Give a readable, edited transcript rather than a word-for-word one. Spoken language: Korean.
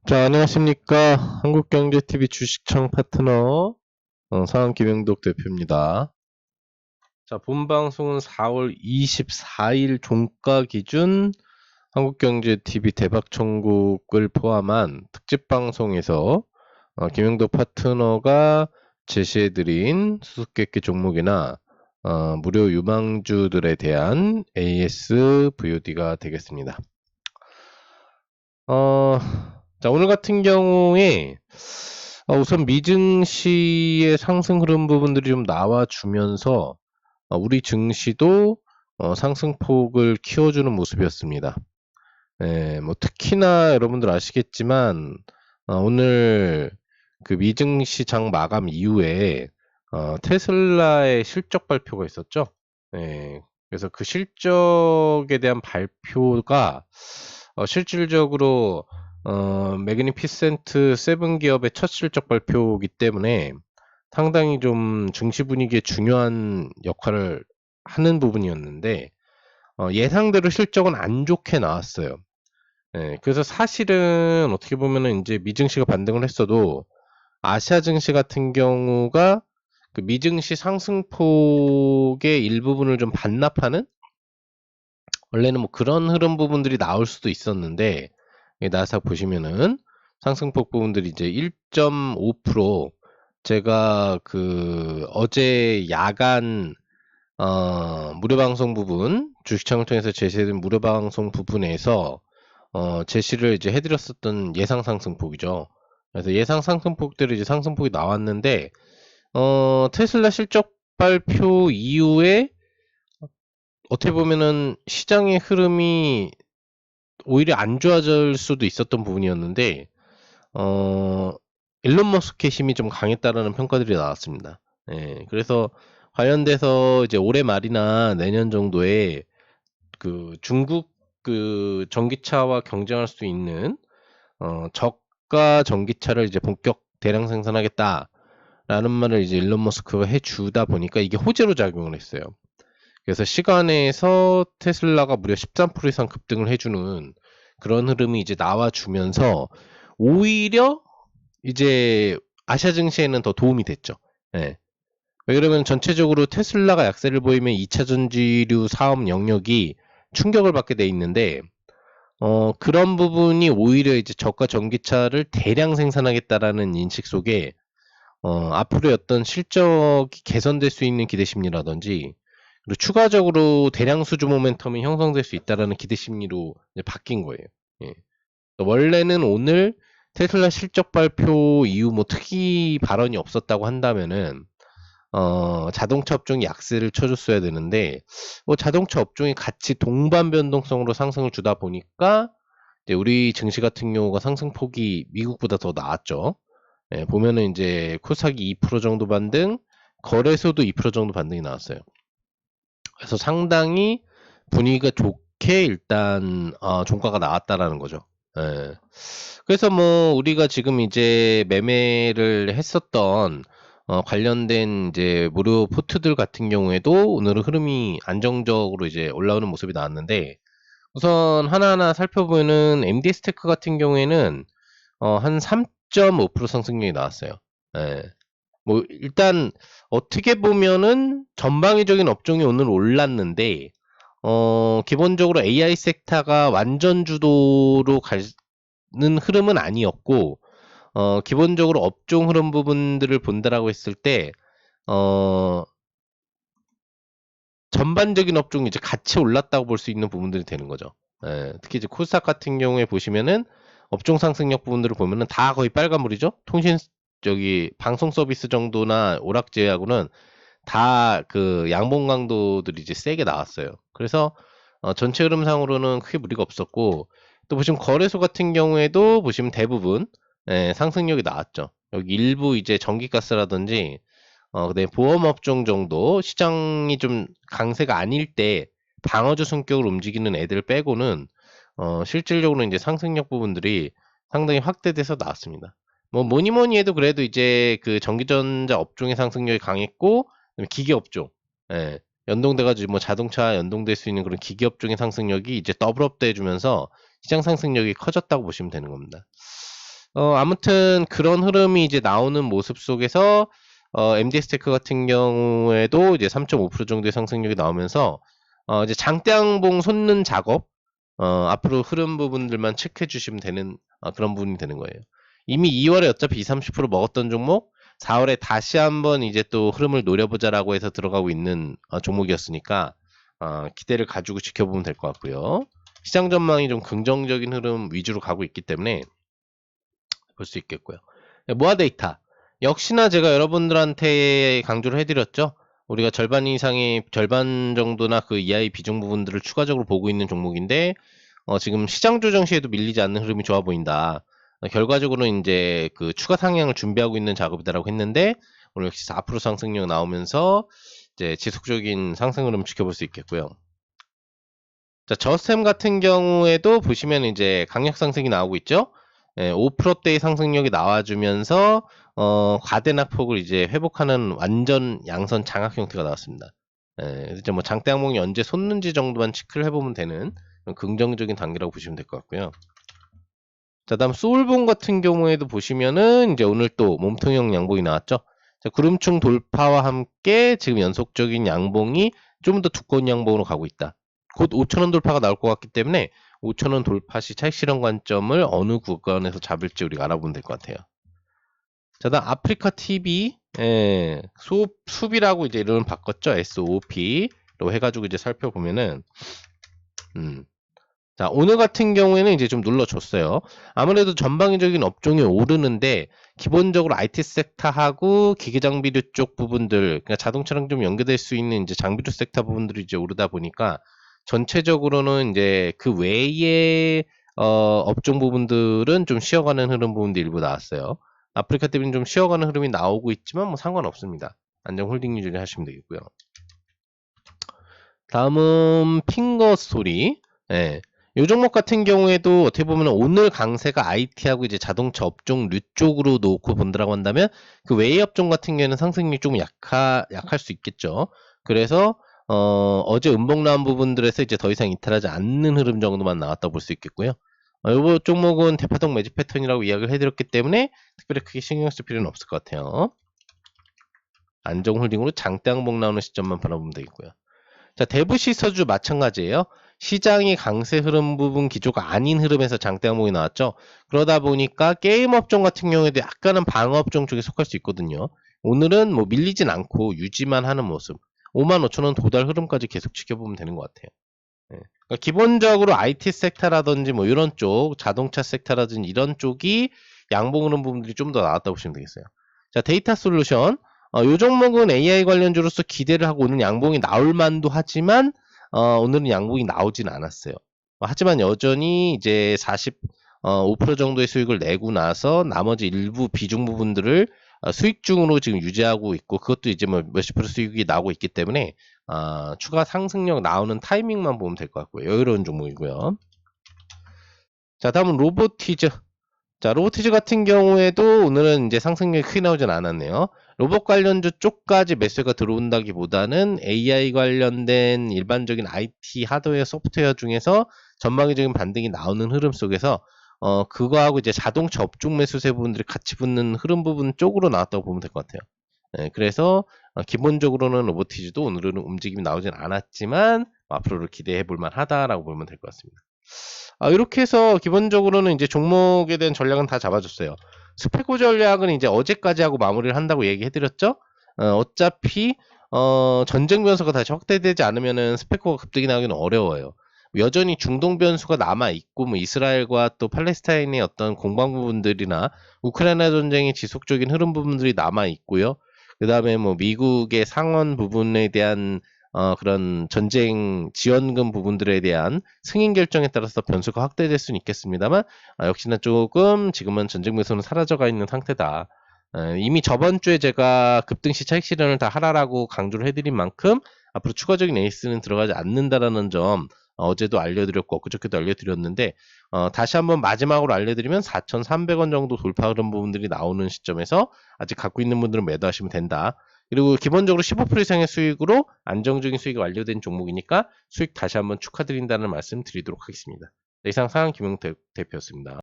자, 안녕하십니까. 한국경제TV 주식창 파트너 상황 김영덕 대표입니다. 자, 본 방송은 4월 24일 종가 기준 한국경제TV 대박천국을 포함한 특집 방송에서 김영덕 파트너가 제시해드린 수수께끼 종목이나 무료 유망주들에 대한 AS, VOD가 되겠습니다. 자, 오늘 같은 경우에 우선 미증시의 상승 흐름 부분들이 좀 나와주면서 우리 증시도 상승폭을 키워주는 모습이었습니다. 뭐 특히나 여러분들 아시겠지만 오늘 그 미증시 장 마감 이후에 테슬라의 실적 발표가 있었죠. 그래서 그 실적에 대한 발표가 실질적으로 매그니피센트 7 기업의 첫 실적 발표이기 때문에 상당히 좀 증시 분위기에 중요한 역할을 하는 부분이었는데 예상대로 실적은 안 좋게 나왔어요. 그래서 사실은 어떻게 보면은 이제 미증시가 반등을 했어도 아시아 증시 같은 경우가 그 미증시 상승폭의 일부분을 좀 반납하는 원래는 뭐 그런 흐름 부분들이 나올 수도 있었는데 나스닥 보시면은 상승폭 부분들이 이제 1.5% 제가 그 어제 야간 무료 방송 부분 주식창을 통해서 제시된 무료 방송 부분에서 제시를 이제 해드렸었던 예상 상승폭이죠. 그래서 예상 상승폭대로 이제 상승폭이 나왔는데 테슬라 실적 발표 이후에 어떻게 보면은 시장의 흐름이 오히려 안 좋아질 수도 있었던 부분이었는데 어, 일론 머스크의 힘이 좀 강했다라는 평가들이 나왔습니다. 그래서 관련돼서 이제 올해 말이나 내년 정도에 그 중국 그 전기차와 경쟁할 수 있는 저가 전기차를 이제 본격 대량 생산하겠다라는 말을 이제 일론 머스크가 해주다 보니까 이게 호재로 작용을 했어요. 그래서 시간에서 테슬라가 무려 13% 이상 급등을 해주는 그런 흐름이 이제 나와주면서 오히려 이제 아시아 증시에는 더 도움이 됐죠. 예. 왜 그러면 전체적으로 테슬라가 약세를 보이면 2차 전지류 사업 영역이 충격을 받게 돼 있는데 그런 부분이 오히려 이제 저가 전기차를 대량 생산하겠다라는 인식 속에 앞으로의 어떤 실적이 개선될 수 있는 기대 심리라든지 그리고 추가적으로 대량 수주 모멘텀이 형성될 수 있다라는 기대 심리로 이제 바뀐 거예요. 예. 원래는 오늘 테슬라 실적 발표 이후 뭐 특이 발언이 없었다고 한다면은 자동차 업종이 약세를 쳐줬어야 되는데 뭐 자동차 업종이 같이 동반 변동성으로 상승을 주다 보니까 이제 우리 증시 같은 경우가 상승폭이 미국보다 더 나았죠. 보면은 이제 코스닥이 2% 정도 반등, 거래소도 2% 정도 반등이 나왔어요. 그래서 상당히 분위기가 좋게 일단 종가가 나왔다라는 거죠. 예. 그래서 뭐 우리가 지금 이제 매매를 했었던 관련된 이제 무료 포트들 같은 경우에도 오늘은 흐름이 안정적으로 이제 올라오는 모습이 나왔는데 우선 하나하나 살펴보면은 MD 스테크 같은 경우에는 한 3.5% 상승률이 나왔어요. 예. 뭐 일단 어떻게 보면은 전방위적인 업종이 오늘 올랐는데 기본적으로 AI 섹터가 완전 주도로 가는 흐름은 아니었고 기본적으로 업종 흐름 부분들을 본다라고 했을 때 전반적인 업종이 이제 같이 올랐다고 볼 수 있는 부분들이 되는 거죠. 특히 이제 코스닥 같은 경우에 보시면은 업종 상승력 부분들을 보면은 다 거의 빨간물이죠. 통신 저기 방송 서비스 정도나 오락제하고는 다 그 양봉 강도들이 이제 세게 나왔어요. 그래서 전체 흐름상으로는 크게 무리가 없었고 또 보시면 거래소 같은 경우에도 보시면 대부분 상승력이 나왔죠. 여기 일부 이제 전기가스라든지 네, 보험업종 정도 시장이 좀 강세가 아닐 때 방어주 성격으로 움직이는 애들 빼고는 실질적으로 이제 상승력 부분들이 상당히 확대돼서 나왔습니다. 뭐 뭐니 뭐니 해도 그래도 이제 그 전기전자 업종의 상승력이 강했고 기계 업종, 연동돼가지고 뭐 자동차 연동될 수 있는 그런 기계 업종의 상승력이 이제 더블업 돼주면서 시장 상승력이 커졌다고 보시면 되는 겁니다. 아무튼 그런 흐름이 이제 나오는 모습 속에서 MD스테이크 같은 경우에도 이제 3.5% 정도의 상승력이 나오면서 이제 장대양봉 솟는 작업 앞으로 흐름 부분들만 체크해 주시면 되는 그런 부분이 되는 거예요. 이미 2월에 어차피 20, 30% 먹었던 종목 4월에 다시 한번 이제 또 흐름을 노려보자라고 해서 들어가고 있는 종목이었으니까 기대를 가지고 지켜보면 될 것 같고요. 시장 전망이 좀 긍정적인 흐름 위주로 가고 있기 때문에 볼 수 있겠고요. 모아 데이터 역시나 제가 여러분들한테 강조를 해드렸죠. 우리가 절반 이상의 절반 정도나 그 이하의 비중 부분들을 추가적으로 보고 있는 종목인데 지금 시장 조정 시에도 밀리지 않는 흐름이 좋아 보인다. 결과적으로 이제 그 추가 상향을 준비하고 있는 작업이다라고 했는데 오늘 역시 4% 상승력 나오면서 이제 지속적인 상승 흐름 지켜볼 수 있겠고요. 자, 저스템 같은 경우에도 보시면 이제 강력 상승이 나오고 있죠. 5%대의 상승력이 나와주면서 과대낙폭을 이제 회복하는 완전 양선 장악 형태가 나왔습니다. 이제 뭐 장대 항목이 언제 솟는지 정도만 체크를 해보면 되는 긍정적인 단계라고 보시면 될 것 같고요. 자, 다음 소울본 같은 경우에도 보시면은 이제 오늘 또 몸통형 양봉이 나왔죠. 자, 구름충 돌파와 함께 지금 연속적인 양봉이 좀 더 두꺼운 양봉으로 가고 있다. 곧 5,000원 돌파가 나올 것 같기 때문에 5,000원 돌파 시 차익 실현 관점을 어느 구간에서 잡을지 우리가 알아보면 될 것 같아요. 자, 다음 아프리카 TV 수비라고 이제 이름을 바꿨죠. SOP로 해가지고 이제 살펴보면은 자, 오늘 같은 경우에는 이제 좀 눌러줬어요. 아무래도 전방위적인 업종이 오르는데 기본적으로 IT 섹터하고 기계장비류 쪽 부분들, 그러니까 자동차랑 좀 연계될 수 있는 이제 장비류 섹터 부분들이 이제 오르다 보니까 전체적으로는 이제 그 외의 업종 부분들은 좀 쉬어가는 흐름 부분도 일부 나왔어요. 아프리카 TV는 좀 쉬어가는 흐름이 나오고 있지만 뭐 상관없습니다. 안정 홀딩 유지 하시면 되겠고요. 다음은 핑거 스토리. 예. 요 종목 같은 경우에도 어떻게 보면 오늘 강세가 IT하고 이제 자동차 업종류 쪽으로 놓고 본다라고 한다면 그 외의 업종 같은 경우에는 상승률이 좀 약할 수 있겠죠. 그래서 어제 음봉 나온 부분들에서 이제 더 이상 이탈하지 않는 흐름 정도만 나왔다고 볼 수 있겠고요. 요 종목은 대파동 매집 패턴이라고 이야기를 해드렸기 때문에 특별히 크게 신경 쓸 필요는 없을 것 같아요. 안정 홀딩으로 장대 항목 나오는 시점만 바라보면 되겠고요. 자, 대부시서주 마찬가지예요. 시장이 강세 흐름 부분 기조가 아닌 흐름에서 장대 항목이 나왔죠. 그러다 보니까 게임 업종 같은 경우에도 약간은 방어 업종 쪽에 속할 수 있거든요. 오늘은 뭐 밀리진 않고 유지만 하는 모습. 55,000원 도달 흐름까지 계속 지켜보면 되는 것 같아요. 그러니까 기본적으로 IT 섹터라든지 뭐 이런 쪽, 자동차 섹터라든지 이런 쪽이 양봉 흐름 부분들이 좀 더 나왔다고 보시면 되겠어요. 자, 데이터 솔루션. 요 종목은 AI 관련주로서 기대를 하고 오늘 양봉이 나올 만도 하지만 오늘은 양봉이 나오진 않았어요. 하지만 여전히 이제 5% 정도의 수익을 내고 나서 나머지 일부 비중 부분들을 수익 중으로 지금 유지하고 있고 그것도 이제 뭐 몇십 프로 수익이 나오고 있기 때문에 추가 상승력 나오는 타이밍만 보면 될 것 같고요. 여유로운 종목이고요. 자, 다음은 로보티즈. 자, 로보티즈 같은 경우에도 오늘은 이제 상승력이 크게 나오진 않았네요. 로봇 관련주 쪽까지 매수가 들어온다기보다는 AI 관련된 일반적인 IT 하드웨어 소프트웨어 중에서 전방위적인 반등이 나오는 흐름 속에서 그거하고 이제 자동차 업종 매수세 부분들이 같이 붙는 흐름 부분 쪽으로 나왔다고 보면 될 것 같아요. 그래서 기본적으로는 로보티즈도 오늘은 움직임이 나오진 않았지만 앞으로를 기대해 볼 만하다라고 보면 될 것 같습니다. 이렇게 해서 기본적으로는 이제 종목에 대한 전략은 다 잡아줬어요. 스페코 전략은 이제 어제까지 하고 마무리를 한다고 얘기해드렸죠. 어차피 전쟁 변수가 다시 확대되지 않으면은 스페코가 급등이 나오기는 어려워요. 여전히 중동 변수가 남아 있고 뭐 이스라엘과 또 팔레스타인의 어떤 공방 부분들이나 우크라이나 전쟁의 지속적인 흐름 부분들이 남아 있고요. 그 다음에 뭐 미국의 상원 부분에 대한 그런 전쟁 지원금 부분들에 대한 승인 결정에 따라서 변수가 확대될 수는 있겠습니다만 역시나 조금 지금은 전쟁 변수는 사라져가 있는 상태다. 이미 저번 주에 제가 급등시 차익 실현을 다 하라라고 강조를 해드린 만큼 앞으로 추가적인 에이스는 들어가지 않는다라는 점 어제도 알려드렸고 엊그저께도 알려드렸는데 다시 한번 마지막으로 알려드리면 4,300원 정도 돌파 그런 부분들이 나오는 시점에서 아직 갖고 있는 분들은 매도하시면 된다. 그리고 기본적으로 15% 이상의 수익으로 안정적인 수익이 완료된 종목이니까 수익 다시 한번 축하드린다는 말씀 드리도록 하겠습니다. 이상 상황 김용 대표였습니다.